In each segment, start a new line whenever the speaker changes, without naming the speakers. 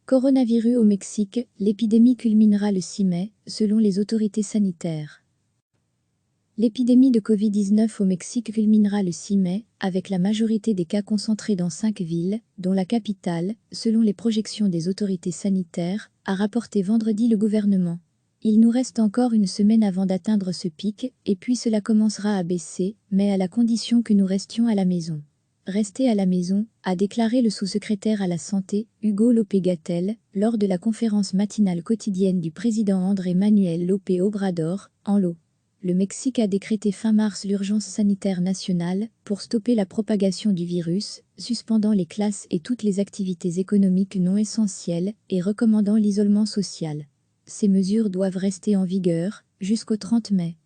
Coronavirus au Mexique, l'épidémie culminera le 6 mai, selon les autorités sanitaires. L'épidémie de Covid-19 au Mexique culminera le 6 mai, avec la majorité des cas concentrés dans 5 villes, dont la capitale, selon les projections des autorités sanitaires, a rapporté vendredi le gouvernement. Il nous reste encore une semaine avant d'atteindre ce pic, et puis cela commencera à baisser, mais à la condition que nous restions à la maison. Rester à la maison, a déclaré le sous-secrétaire à la Santé, Hugo López-Gatell, lors de la conférence matinale quotidienne du président Andrés Manuel López Obrador, en l'eau. Le Mexique a décrété fin mars l'urgence sanitaire nationale pour stopper la propagation du virus, suspendant les classes et toutes les activités économiques non essentielles et recommandant l'isolement social. Ces mesures doivent rester en vigueur jusqu'au 30 mai.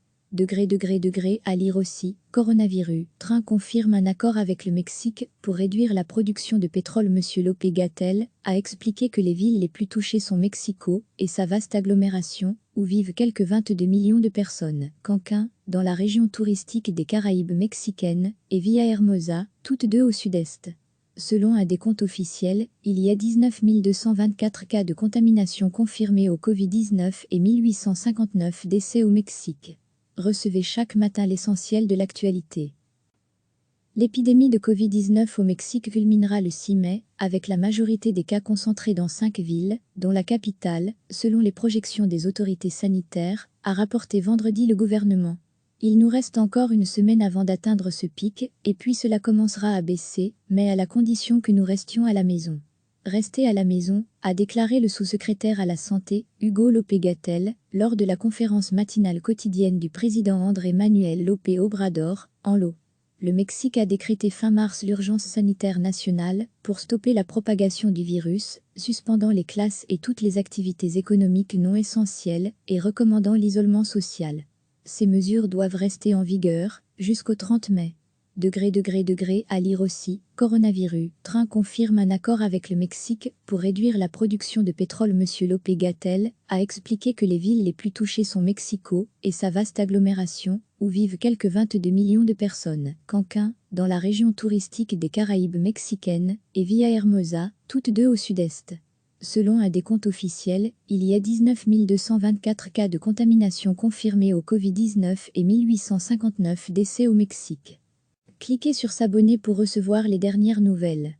À lire aussi, coronavirus, train confirme un accord avec le Mexique pour réduire la production de pétrole. Monsieur López-Gatell a expliqué que les villes les plus touchées sont Mexico et sa vaste agglomération, où vivent quelques 22 millions de personnes, Cancún, dans la région touristique des Caraïbes mexicaines, et Villahermosa, toutes deux au sud-est. Selon un décompte officiel, il y a 19 224 cas de contamination confirmés au Covid-19 et 1859 décès au Mexique. Recevez chaque matin l'essentiel de l'actualité. L'épidémie de Covid-19 au Mexique culminera le 6 mai, avec la majorité des cas concentrés dans 5 villes, dont la capitale, selon les projections des autorités sanitaires, a rapporté vendredi le gouvernement. Il nous reste encore une semaine avant d'atteindre ce pic, et puis cela commencera à baisser, mais à la condition que nous restions à la maison. Rester à la maison, a déclaré le sous-secrétaire à la Santé, Hugo López-Gatell, lors de la conférence matinale quotidienne du président Andrés Manuel López Obrador, en l'eau. Le Mexique a décrété fin mars l'urgence sanitaire nationale pour stopper la propagation du virus, suspendant les classes et toutes les activités économiques non essentielles et recommandant l'isolement social. Ces mesures doivent rester en vigueur jusqu'au 30 mai. À lire aussi, coronavirus, train confirme un accord avec le Mexique pour réduire la production de pétrole. Monsieur López-Gatell a expliqué que les villes les plus touchées sont Mexico et sa vaste agglomération, où vivent quelques 22 millions de personnes, Cancún, dans la région touristique des Caraïbes mexicaines, et Villahermosa, toutes deux au sud-est. Selon un décompte officiel, il y a 19 224 cas de contamination confirmés au Covid-19 et 1859 décès au Mexique. Cliquez sur s'abonner pour recevoir les dernières nouvelles.